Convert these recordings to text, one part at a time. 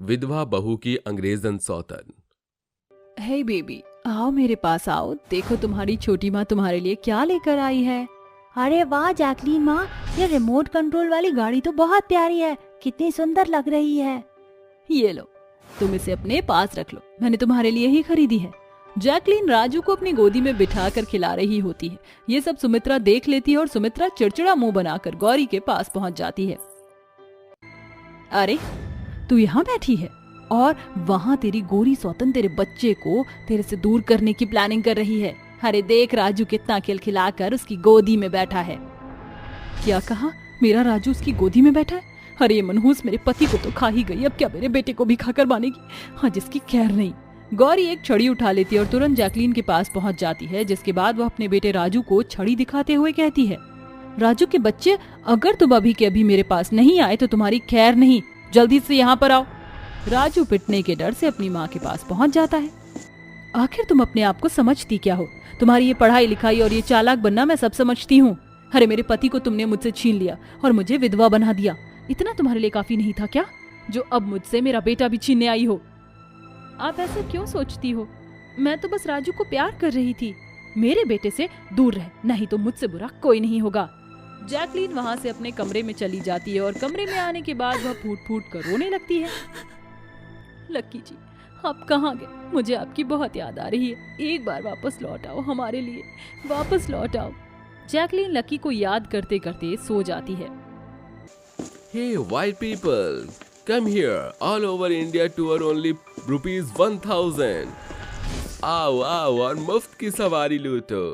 विधवा बहू की अंग्रेजन सौतन। हे बेबी, आओ मेरे पास आओ। देखो तुम्हारी छोटी माँ तुम्हारे लिए क्या लेकर आई है। अरे वाह जैकलीन माँ, ये रिमोट कंट्रोल वाली गाड़ी तो बहुत प्यारी है, कितनी सुंदर लग रही है। ये लो, तुम इसे अपने पास रख लो, मैंने तुम्हारे लिए ही खरीदी है। जैकलीन राजू को अपनी गोदी में बिठाकर खिला रही होती है। ये सब सुमित्रा देख लेती है और सुमित्रा चिड़चिड़ा मुंह बनाकर गौरी के पास पहुंच जाती है। अरे तू यहाँ बैठी है और वहाँ तेरी गोरी सौतन तेरे बच्चे को तेरे से दूर करने की प्लानिंग कर रही है। अरे देख, राजू कितना खिलखिलाकर उसकी गोदी में बैठा है। क्या कहा? मेरा राजू उसकी गोदी में बैठा है? अरे ये मनहूस मेरे पति को तो खा ही गई, अब क्या मेरे बेटे को भी खाकर मानेगी? हाँ, जिसकी खैर नहीं। गौरी एक छड़ी उठा लेती है और तुरंत जैकलीन के पास पहुंच जाती है, जिसके बाद वह अपने बेटे राजू को छड़ी दिखाते हुए कहती है, राजू के बच्चे, अगर तुम अभी के अभी मेरे पास नहीं आए तो तुम्हारी खैर नहीं, जल्दी से यहाँ पर आओ। राजू पिटने के डर से अपनी माँ के पास पहुंच जाता है। आखिर तुम अपने आप को समझती क्या हो? तुम्हारी ये पढ़ाई लिखाई और ये चालाक बनना मैं सब समझती हूँ। अरे मेरे पति को तुमने मुझसे छीन लिया और मुझे विधवा बना दिया। इतना तुम्हारे लिए काफी नहीं था क्या, जो अब मुझसे मेरा बेटा भी छीनने आई हो? आप ऐसे क्यों सोचती हो? मैं तो बस राजू को प्यार कर रही थी। मेरे बेटे से दूर रह, नहीं तो मुझसे बुरा कोई नहीं होगा। जैकलीन वहाँ से अपने कमरे में चली जाती है और कमरे में आने के बाद वह फूट फूट कर रोने लगती है। लक्की जी, आप कहाँ गए? मुझे आपकी बहुत याद आ रही है। एक बार वापस लौट आओ, हमारे लिए वापस लौट आओ। जैकलीन लक्की को याद करते करते सो जाती है। Hey white people, come here. All over India tour only ₹1000. आओ आओ और मुफ्त की सवारी लूटो।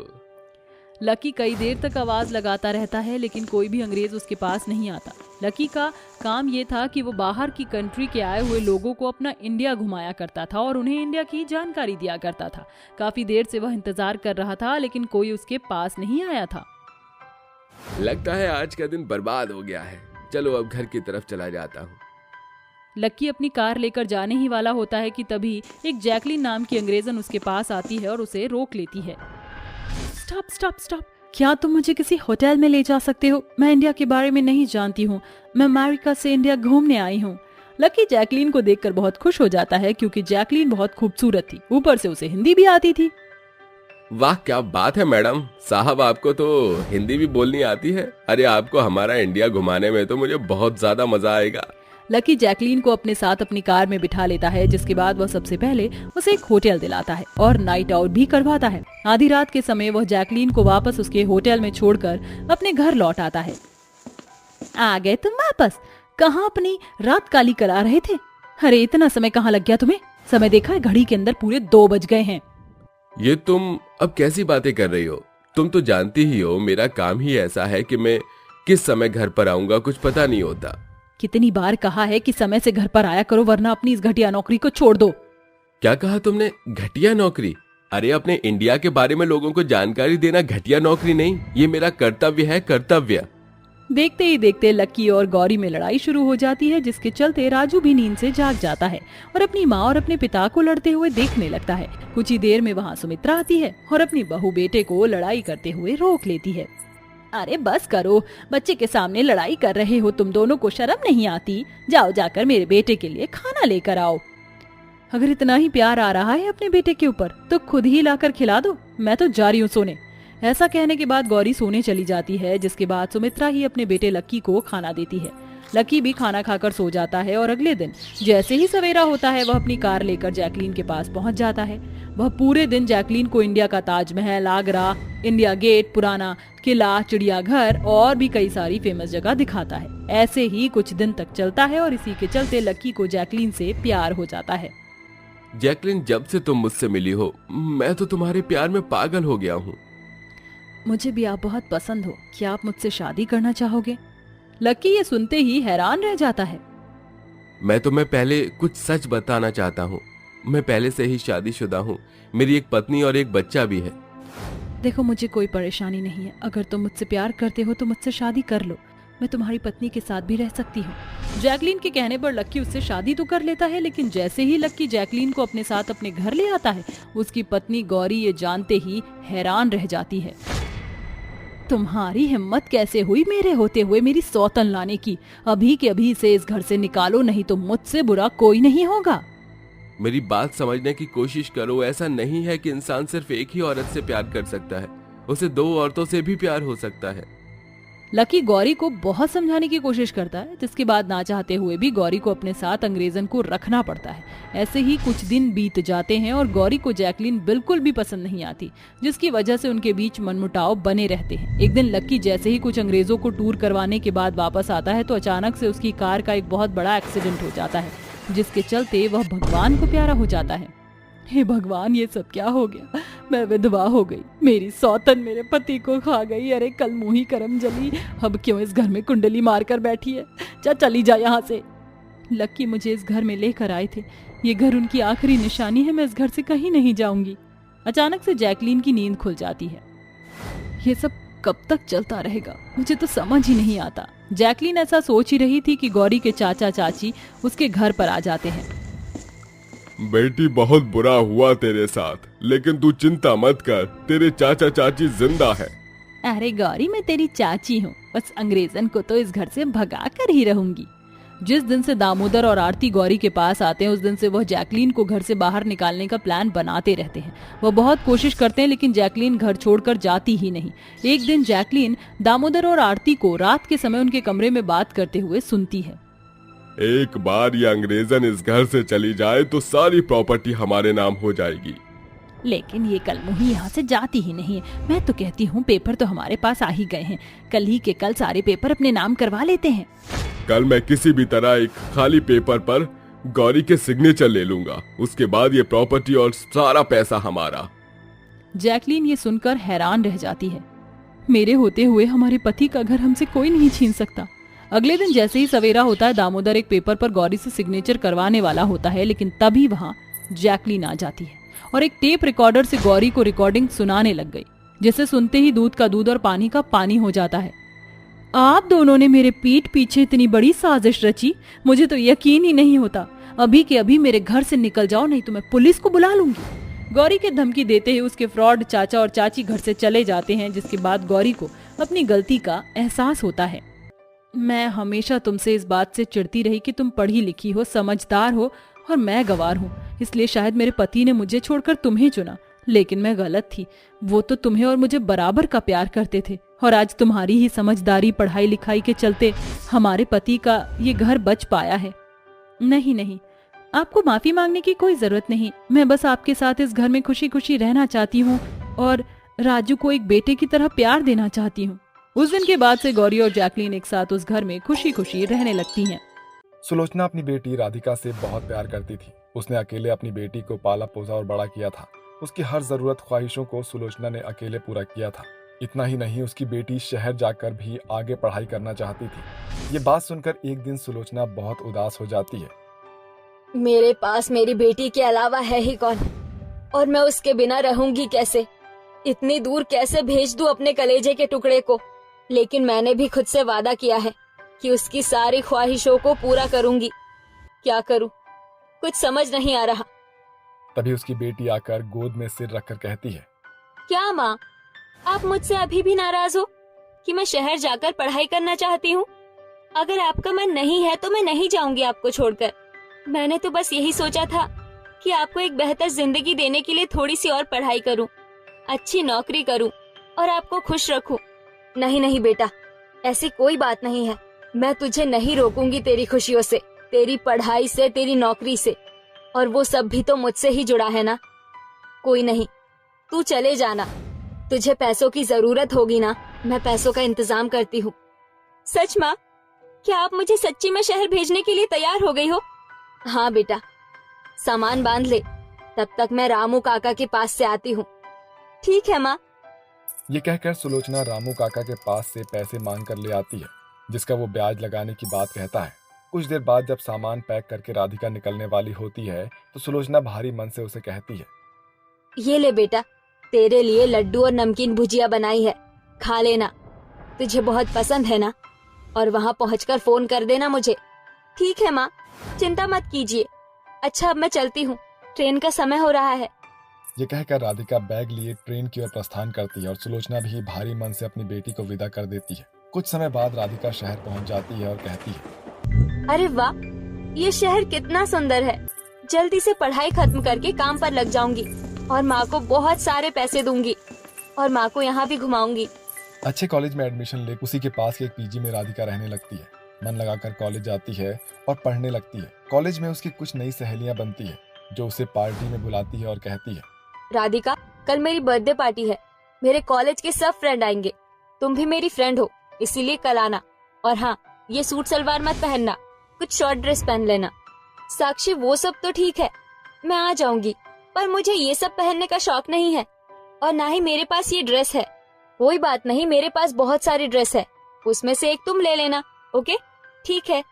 लकी कई देर तक आवाज लगाता रहता है, लेकिन कोई भी अंग्रेज उसके पास नहीं आता। लकी का काम ये था कि वो बाहर की कंट्री के आए हुए लोगों को अपना इंडिया घुमाया करता था और उन्हें इंडिया की जानकारी दिया करता था। काफी देर से वह इंतजार कर रहा था, लेकिन कोई उसके पास नहीं आया था। लगता है आज का दिन बर्बाद हो गया है। चलो अब घर की तरफ चला जाता हूँ। लक्की अपनी कार लेकर जाने ही वाला होता है कि तभी एक जैकलीन नाम की अंग्रेजन उसके पास आती है और उसे रोक लेती है। स्टॉप स्टॉप स्टॉप, क्या तुम मुझे किसी होटल में ले जा सकते हो? मैं इंडिया के बारे में नहीं जानती हूँ, मैं अमेरिका से इंडिया घूमने आई हूँ। लकी जैकलीन को देखकर बहुत खुश हो जाता है, क्योंकि जैकलीन बहुत खूबसूरत थी, ऊपर से उसे हिंदी भी आती थी। वाह क्या बात है मैडम साहब, आपको तो हिंदी भी बोलनी आती है। अरे आपको हमारा इंडिया घुमाने में तो मुझे बहुत ज्यादा मजा आएगा। लकी जैकलीन को अपने साथ अपनी कार में बिठा लेता है, जिसके बाद वह सबसे पहले उसे एक होटल दिलाता है और नाइट आउट भी करवाता है। आधी रात के समय वह जैकलीन को वापस उसके होटल में छोड़कर अपने घर लौट आता है। आ गए तुम वापस? कहाँ अपनी रात काली करा रहे थे? अरे इतना समय कहाँ लग गया तुम्हें? समय देखा है, घड़ी के अंदर पूरे 2 बज गए हैं। ये तुम अब कैसी बातें कर रही हो? तुम तो जानती ही हो मेरा काम ही ऐसा है कि मैं किस समय घर पर आऊंगा कुछ पता नहीं होता। कितनी बार कहा है कि समय से घर पर आया करो, वरना अपनी इस घटिया नौकरी को छोड़ दो। क्या कहा तुमने? घटिया नौकरी? अरे अपने इंडिया के बारे में लोगों को जानकारी देना घटिया नौकरी नहीं, ये मेरा कर्तव्य है, कर्तव्य। देखते ही देखते लक्की और गौरी में लड़ाई शुरू हो जाती है, जिसके चलते राजू भी नींद से जाग जाता है और अपनी माँ और अपने पिता को लड़ते हुए देखने लगता है। कुछ ही देर में वहाँ सुमित्रा आती है और अपनी बहू बेटे को लड़ाई करते हुए रोक लेती है। अरे बस करो, बच्चे के सामने लड़ाई कर रहे हो, तुम दोनों को शर्म नहीं आती? जाओ जाकर मेरे बेटे के लिए खाना लेकर आओ। अगर इतना ही प्यार आ रहा है अपने बेटे के ऊपर तो खुद ही लाकर खिला दो, मैं तो जा रही हूँ सोने। ऐसा कहने के बाद गौरी सोने चली जाती है, जिसके बाद सुमित्रा ही अपने बेटे लक्की को खाना देती है। लक्की भी खाना खाकर सो जाता है और अगले दिन जैसे ही सवेरा होता है वह अपनी कार लेकर जैकलीन के पास पहुंच जाता है। वह पूरे दिन जैकलीन को इंडिया का ताजमहल, आगरा, इंडिया गेट, पुराना किला, चिड़ियाघर और भी कई सारी फेमस जगह दिखाता है। ऐसे ही कुछ दिन तक चलता है और इसी के चलते लक्की को जैकलीन से प्यार हो जाता है। जैकलीन, जब से तुम मुझसे मिली हो मैं तो तुम्हारे प्यार में पागल हो गया हूँ। मुझे भी आप बहुत पसंद हो, क्या आप मुझसे शादी करना चाहोगे? लक्की ये सुनते ही हैरान रह जाता है। मैं तुम्हें पहले कुछ सच बताना चाहता हूँ। मैं पहले से ही शादीशुदा हूँ, मेरी एक पत्नी और एक बच्चा भी है। देखो मुझे कोई परेशानी नहीं है, अगर तुम मुझसे प्यार करते हो तो मुझसे शादी कर लो, मैं तुम्हारी पत्नी के साथ भी रह सकती हूँ। जैकलीन के कहने पर लक्की उससे शादी तो कर लेता है, लेकिन जैसे ही लक्की जैकलीन को अपने साथ अपने घर ले आता है, उसकी पत्नी गौरी ये जानते ही हैरान रह जाती है। तुम्हारी हिम्मत कैसे हुई मेरे होते हुए मेरी सौतन लाने की? अभी के अभी इसे इस घर से निकालो, नहीं तो मुझसे बुरा कोई नहीं होगा। मेरी बात समझने की कोशिश करो। ऐसा नहीं है कि इंसान सिर्फ एक ही औरत से प्यार कर सकता है, उसे 2 औरतों से भी प्यार हो सकता है। लकी गौरी को बहुत समझाने की कोशिश करता है, जिसके बाद ना चाहते हुए भी गौरी को अपने साथ अंग्रेजन को रखना पड़ता है। ऐसे ही कुछ दिन बीत जाते हैं और गौरी को जैकलीन बिल्कुल भी पसंद नहीं आती, जिसकी वजह से उनके बीच मनमुटाव बने रहते हैं। एक दिन लकी जैसे ही कुछ अंग्रेजों को टूर करवाने के बाद वापस आता है तो अचानक से उसकी कार का एक बहुत बड़ा एक्सीडेंट हो जाता है, जिसके चलते वह भगवान को प्यारा हो जाता है। हे भगवान, ये सब क्या हो गया? मैं विधवा हो गई, मेरी सौतन मेरे पति को खा गई। अरे कल मुंही करम जली, अब क्यों इस घर में कुंडली मार कर बैठी है? चली जा यहाँ से। लक्की मुझे इस घर में लेकर आए थे, ये घर उनकी आखिरी निशानी है, मैं इस घर से कहीं नहीं जाऊंगी। अचानक से जैकलीन की नींद खुल जाती है। ये सब कब तक चलता रहेगा, मुझे तो समझ ही नहीं आता। जैकलीन ऐसा सोच ही रही थी कि गौरी के चाचा चाची उसके घर पर आ जाते हैं। बेटी, बहुत बुरा हुआ तेरे साथ, लेकिन तू चिंता मत कर, तेरे चाचा चाची जिंदा है। अरे गौरी, मैं तेरी चाची हूँ, बस अंग्रेजन को तो इस घर से भगा कर ही रहूंगी। जिस दिन से दामोदर और आरती गौरी के पास आते हैं, उस दिन से वह जैकलीन को घर से बाहर निकालने का प्लान बनाते रहते हैं। वह बहुत कोशिश करते हैं, लेकिन जैकलीन घर छोड़कर जाती ही नहीं। एक दिन जैकलीन दामोदर और आरती को रात के समय उनके कमरे में बात करते हुए सुनती है। एक बार ये अंग्रेजन इस घर से चली जाए तो सारी प्रॉपर्टी हमारे नाम हो जाएगी। लेकिन ये कलमुही यहाँ से जाती ही नहीं है। मैं तो कहती हूँ पेपर तो हमारे पास आ ही गए हैं, कल ही के कल सारे पेपर अपने नाम करवा लेते हैं। कल मैं किसी भी तरह एक खाली पेपर पर गौरी के सिग्नेचर ले लूंगा, उसके बाद ये प्रॉपर्टी और सारा पैसा हमारा। जैकलीन ये सुनकर हैरान रह जाती है। मेरे होते हुए हमारे पति का घर हमसे कोई नहीं छीन सकता। अगले दिन जैसे ही सवेरा होता है, दामोदर एक पेपर पर गौरी से सिग्नेचर करवाने वाला होता है, लेकिन तभी वहाँ जैकलीन आ जाती है और एक टेप रिकॉर्डर से गौरी को रिकॉर्डिंग सुनाने लग गई, जिसे सुनते ही दूध का दूध और पानी का पानी हो जाता है। आप दोनों ने मेरे पीठ पीछे इतनी बड़ी साजिश रची, मुझे तो यकीन ही नहीं होता। अभी के अभी मेरे घर से निकल जाओ, नहीं तो मैं पुलिस को बुला लूंगी। गौरी के धमकी देते ही उसके फ्रॉड चाचा और चाची घर से चले जाते हैं, जिसके बाद गौरी को अपनी गलती का एहसास होता है। मैं हमेशा तुमसे इस बात से चिढ़ती रही कि तुम पढ़ी लिखी हो, समझदार हो और मैं गंवार हूँ, इसलिए शायद मेरे पति ने मुझे छोड़कर तुम्हें चुना। लेकिन मैं गलत थी, वो तो तुम्हें और मुझे बराबर का प्यार करते थे, और आज तुम्हारी ही समझदारी पढ़ाई लिखाई के चलते हमारे पति का ये घर बच पाया है। नहीं नहीं, आपको माफी मांगने की कोई जरूरत नहीं। मैं बस आपके साथ इस घर में खुशी खुशी रहना चाहती हूँ और राजू को एक बेटे की तरह प्यार देना चाहती हूँ। उस दिन के बाद से गौरी और जैकलीन एक साथ उस घर में खुशी खुशी रहने लगती हैं। सुलोचना अपनी बेटी राधिका से बहुत प्यार करती थी। उसने अकेले अपनी बेटी को पाला पोसा और बड़ा किया था। उसकी हर जरूरत ख्वाहिशों को सुलोचना ने अकेले पूरा किया था। इतना ही नहीं, उसकी बेटी शहर जाकर भी आगे पढ़ाई करना चाहती थी। ये बात सुनकर एक दिन सुलोचना बहुत उदास हो जाती है। मेरे पास मेरी बेटी के अलावा है ही कौन, और मैं उसके बिना रहूंगी कैसे? इतनी दूर कैसे भेज दूं अपने कलेजे के टुकड़े को? लेकिन मैंने भी खुद से वादा किया है कि उसकी सारी ख्वाहिशों को पूरा करूंगी। क्या करूं, कुछ समझ नहीं आ रहा। तभी उसकी बेटी आकर गोद में सिर रखकर कहती है, क्या माँ, आप मुझसे अभी भी नाराज हो कि मैं शहर जाकर पढ़ाई करना चाहती हूँ? अगर आपका मन नहीं है तो मैं नहीं जाऊंगी आपको छोड़कर। मैंने तो बस यही सोचा था कि आपको एक बेहतर जिंदगी देने के लिए थोड़ी सी और पढ़ाई करूं, अच्छी नौकरी करूं और आपको खुश रखूं। नहीं नहीं बेटा, ऐसी कोई बात नहीं है। मैं तुझे नहीं रोकूंगी तेरी खुशियों से, तेरी पढ़ाई से, तेरी नौकरी से, और वो सब भी तो मुझसे ही जुड़ा है ना। कोई नहीं, तू चले जाना। तुझे पैसों की जरूरत होगी ना, मैं पैसों का इंतजाम करती हूँ। सच माँ, क्या आप मुझे सच्ची में शहर भेजने के लिए तैयार हो गई हो? हाँ बेटा, सामान बांध ले, तब तक मैं रामू काका के पास से आती हूँ। ठीक है माँ। ये कहकर सुलोचना रामू काका के पास से पैसे मांग कर ले आती है, जिसका वो ब्याज लगाने की बात कहता है। कुछ देर बाद जब सामान पैक करके राधिका निकलने वाली होती है तो सुलोचना भारी मन से उसे कहती है, ये ले बेटा, तेरे लिए लड्डू और नमकीन भुजिया बनाई है, खा लेना। तुझे बहुत पसंद है ना? और वहाँ पहुँचकर फोन कर देना मुझे। ठीक है माँ, चिंता मत कीजिए। अच्छा, अब मैं चलती हूँ, ट्रेन का समय हो रहा है। ये कहकर राधिका बैग लिए ट्रेन की ओर प्रस्थान करती है और सुलोचना भी भारी मन से अपनी बेटी को विदा कर देती है। कुछ समय बाद राधिका शहर पहुंच जाती है और कहती है, अरे वाह, ये शहर कितना सुंदर है। जल्दी से पढ़ाई खत्म करके काम पर लग जाऊंगी और माँ को बहुत सारे पैसे दूंगी और माँ को यहाँ भी घुमाऊंगी। अच्छे कॉलेज में एडमिशन ले उसी के पास के एक पीजी में राधिका रहने लगती है। मन लगाकर कॉलेज जाती है और पढ़ने लगती है। कॉलेज में उसकी कुछ नई सहेलियां बनती है जो उसे पार्टी में बुलाती है और कहती है, राधिका, कल मेरी बर्थडे पार्टी है। मेरे कॉलेज के सब फ्रेंड आएंगे। तुम भी मेरी फ्रेंड हो, इसीलिए कल आना। और हाँ, ये सूट सलवार मत पहनना, कुछ शॉर्ट ड्रेस पहन लेना। साक्षी, वो सब तो ठीक है, मैं आ जाऊंगी, पर मुझे ये सब पहनने का शौक नहीं है और ना ही मेरे पास ये ड्रेस है। कोई बात नहीं, मेरे पास बहुत सारी ड्रेस है, उसमें से एक तुम ले लेना। ओके, ठीक है।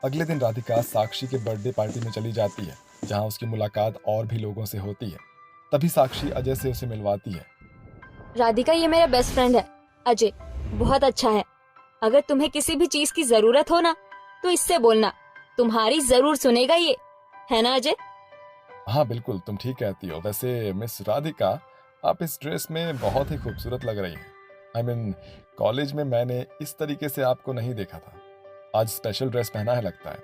अगले दिन राधिका साक्षी के बर्थडे पार्टी में चली जाती है जहां उसकी मुलाकात और भी लोगों से होती है। तभी साक्षी अजय से उसे मिलवाती है। राधिका, ये मेरा बेस्ट फ्रेंड है अजय, बहुत अच्छा है। अगर तुम्हें किसी भी चीज की जरूरत हो ना तो इससे बोलना, तुम्हारी जरूर सुनेगा ये, है ना अजय? हाँ बिल्कुल, तुम ठीक कहती हो। वैसे मिस राधिका, आप इस ड्रेस में बहुत ही खूबसूरत लग रही हैं। कॉलेज में मैंने इस तरीके से आपको नहीं देखा था। आज स्पेशल ड्रेस पहना है लगता है।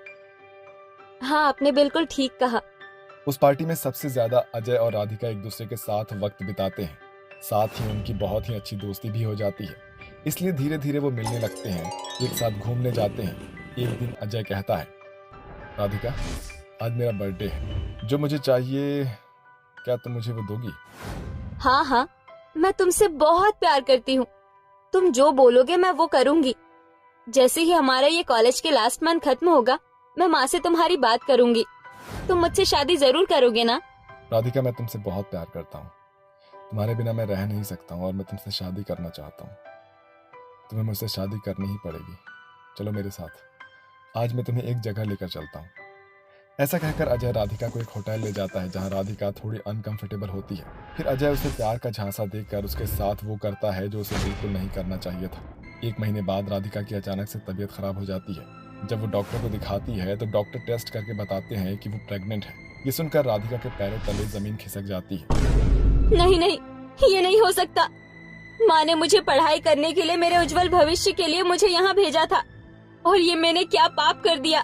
हाँ, आपने बिल्कुल ठीक कहा। उस पार्टी में सबसे ज्यादा अजय और राधिका एक दूसरे के साथ वक्त बिताते हैं। साथ ही उनकी बहुत ही अच्छी दोस्ती भी हो जाती है, इसलिए धीरे धीरे वो मिलने लगते हैं, एक साथ घूमने जाते हैं। एक दिन अजय कहता है, राधिका, आज मेरा बर्थडे है, जो मुझे चाहिए क्या तुम मुझे वो दोगी? हाँ हाँ, मैं तुमसे बहुत प्यार करती हूँ। तुम जो बोलोगे मैं वो करूँगी। जैसे ही हमारा ये कॉलेज के लास्ट मंथ खत्म होगा, मैं माँ से तुम्हारी बात करूँगी। तुम मुझसे शादी जरूर करोगे ना? राधिका, मैं तुमसे बहुत प्यार करता हूँ। तुम्हारे बिना मैं रह नहीं सकता हूँ और मैं तुमसे शादी करना चाहता हूँ। तुम्हें मुझसे शादी करनी ही पड़ेगी। चलो मेरे साथ, आज मैं तुम्हें एक जगह लेकर चलता हूँ। ऐसा कहकर अजय राधिका को एक होटल ले जाता है जहाँ राधिका थोड़ी अनकंफर्टेबल होती है। फिर अजय उसे प्यार का झांसा देकर उसके साथ वो करता है जो उसे बिल्कुल नहीं करना चाहिए था। 1 महीने बाद राधिका की अचानक से तबीयत खराब हो जाती है। जब वो डॉक्टर को दिखाती है तो डॉक्टर टेस्ट करके बताते हैं कि वो प्रेग्नेंट है। ये सुनकर राधिका के पैरों तले जमीन खिसक जाती है। नहीं नहीं, ये नहीं हो सकता। माँ ने मुझे पढ़ाई करने के लिए, मेरे उज्जवल भविष्य के लिए मुझे यहाँ भेजा था, और ये मैंने क्या पाप कर दिया।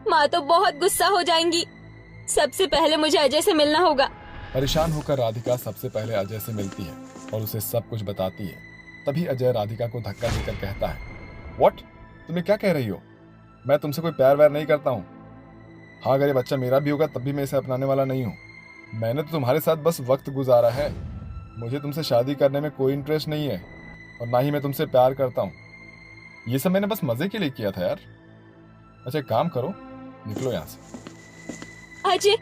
माँ तो बहुत गुस्सा हो जाएंगी। सबसे पहले मुझे अजय से मिलना होगा। परेशान होकर राधिका सबसे पहले अजय से मिलती है और उसे सब कुछ बताती है। तभी अजय राधिका को धक्का देकर कहता है, व्हाट, तुम्हें क्या कह रही हो? मैं तुमसे कोई प्यार व्यार नहीं करता हूँ। हाँ, अगर ये बच्चा मेरा भी होगा तब भी मैं इसे अपनाने वाला नहीं हूँ। मैंने तो तुम्हारे साथ बस वक्त गुजारा है। मुझे तुमसे शादी करने में कोई इंटरेस्ट नहीं है और ना ही मैं तुमसे प्यार करता हूँ। ये सब मैंने बस मजे के लिए किया था यार। अच्छा, काम करो, निकलो यहाँ से। अजय,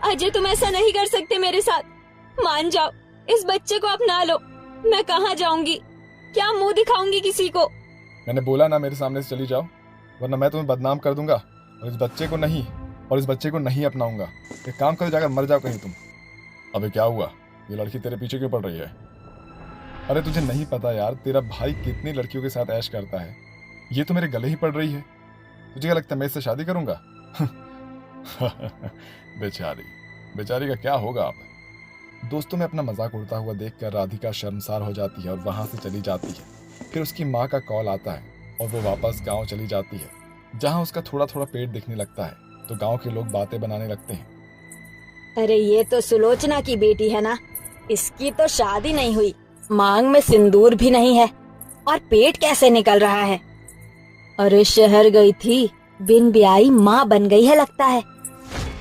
अजय, तुम ऐसा नहीं कर सकते मेरे साथ। मान जाओ, इस बच्चे को अपना लो। मैं कहाँ जाऊंगी? क्या मुंह दिखाऊंगी किसी को? मैंने बोला ना, मेरे सामने से चली जाओ, वरना मैं तुम्हें बदनाम कर दूंगा और इस बच्चे को नहीं अपनाऊंगा। एक काम करो, जाकर मर जाओ कहीं तुम। अबे क्या हुआ? ये लड़की तेरे पीछे क्यों पड़ रही है? अरे तुझे नहीं पता यार, तेरा भाई कितनी लड़कियों के साथ ऐश करता है। ये तो मेरे गले ही पड़ रही है। तुझे क्या लगता है मैं इससे शादी करूंगा? बेचारी का क्या होगा अब? दोस्तों में अपना मजाक उड़ता हुआ देखकर राधिका शर्मसार हो जाती है और वहां से चली जाती है। फिर उसकी माँ का कॉल आता है और वो वापस गांव चली जाती है, जहां उसका थोड़ा थोड़ा पेट दिखने लगता है। तो गांव के लोग बातें बनाने लगते हैं। अरे ये तो सुलोचना की बेटी है ना, इसकी तो शादी नहीं हुई, मांग में सिंदूर भी नहीं है, और पेट कैसे निकल रहा है। अरे शहर गई थी, बिन ब्याही माँ बन गई है लगता है।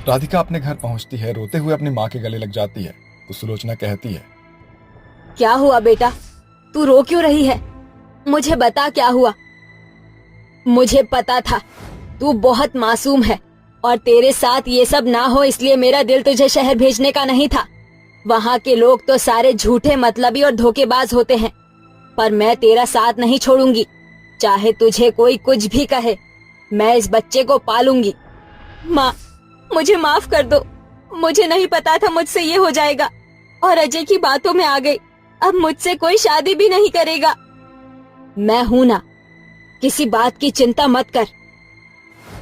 राधिका अपने घर पहुंचती है, रोते हुए अपनी माँ के गले लग जाती है। तो सुलोचना कहती है, क्या हुआ बेटा, तू रो क्यों रही है? मुझे बता क्या हुआ। मुझे पता था तू बहुत मासूम है और तेरे साथ ये सब ना हो, इसलिए मेरा दिल तुझे शहर भेजने का नहीं था। वहाँ के लोग तो सारे झूठे, मतलबी और धोखेबाज होते हैं, पर मैं तेरा साथ नहीं छोड़ूंगी। चाहे तुझे कोई कुछ भी कहे, मैं इस बच्चे को पालूंगी। माँ, मुझे माफ कर दो, मुझे नहीं पता था मुझसे ये हो जाएगा, और अजय की बातों में आ गई। अब मुझसे कोई शादी भी नहीं करेगा। मैं हूं ना, किसी बात की चिंता मत कर।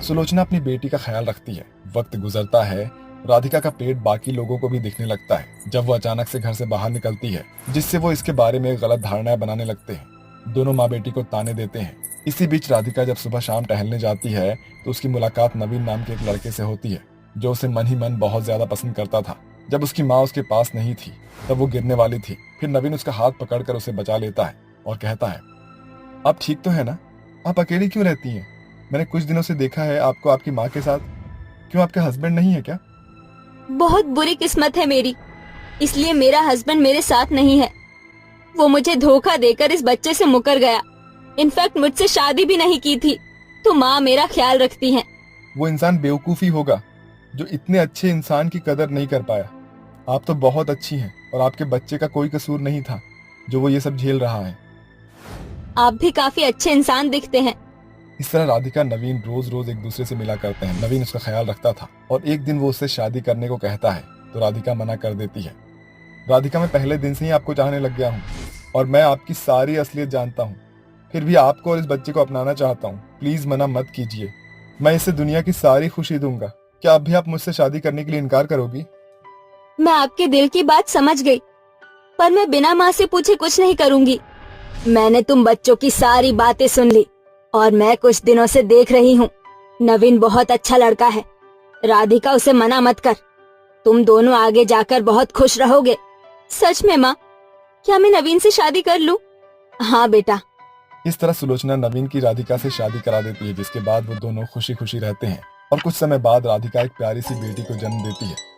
सुलोचना अपनी बेटी का ख्याल रखती है। वक्त गुजरता है, राधिका का पेट बाकी लोगों को भी दिखने लगता है जब वो अचानक से घर से बाहर निकलती है, जिससे वो इसके बारे में गलत धारणाएं बनाने लगते हैं। दोनों माँ बेटी को ताने देते हैं। इसी बीच राधिका जब सुबह शाम टहलने जाती है तो उसकी मुलाकात नवीन नाम के एक लड़के से होती है जो उसे मन ही मन बहुत ज्यादा पसंद करता था। जब उसकी माँ उसके पास नहीं थी तब वो गिरने वाली थी। फिर नवीन उसका हाथ पकड़कर उसे बचा लेता है और कहता है, आप ठीक तो है ना? आप अकेली क्यों रहती हैं? मैंने कुछ दिनों से देखा है आपको आपकी माँ के साथ। क्यों, आपका हस्बैंड नहीं है क्या? बहुत बुरी किस्मत है मेरी, इसलिए मेरा हस्बैंड मेरे साथ नहीं है। वो मुझे धोखा देकर इस बच्चे से मुकर गया। इनफैक्ट मुझसे शादी भी नहीं की थी, तो माँ मेरा ख्याल रखती हैं। वो इंसान बेवकूफी होगा जो इतने अच्छे इंसान की कदर नहीं कर पाया। आप तो बहुत अच्छी हैं और आपके बच्चे का कोई कसूर नहीं था जो वो ये सब झेल रहा है। आप भी काफी अच्छे इंसान दिखते हैं। इस तरह राधिका नवीन रोज रोज एक दूसरे से मिला करते हैं। नवीन उसका ख्याल रखता था और एक दिन वो उससे शादी करने को कहता है तो राधिका मना कर देती है। राधिका, मैं पहले दिन से ही आपको चाहने लग गया हूँ और मैं आपकी सारी असलियत जानता हूँ, फिर भी आपको और इस बच्चे को अपनाना चाहता हूँ। प्लीज मना मत कीजिए, मैं इससे दुनिया की सारी खुशी दूंगा। क्या अब भी आप मुझसे शादी करने के लिए इनकार करोगी? मैं आपके दिल की बात समझ गई, पर मैं बिना माँ से पूछे कुछ नहीं करूंगी। मैंने तुम बच्चों की सारी बातें सुन ली और मैं कुछ दिनों से देख रही हूँ नवीन बहुत अच्छा लड़का है। राधिका, उसे मना मत कर। तुम दोनों आगे जाकर बहुत खुश रहोगे। सच में माँ, क्या मैं नवीन से शादी कर लूँ? हाँ बेटा। इस तरह सुलोचना नवीन की राधिका से शादी करा देती है, जिसके बाद वो दोनों खुशी खुशी रहते हैं और कुछ समय बाद राधिका एक प्यारी सी बेटी को जन्म देती है।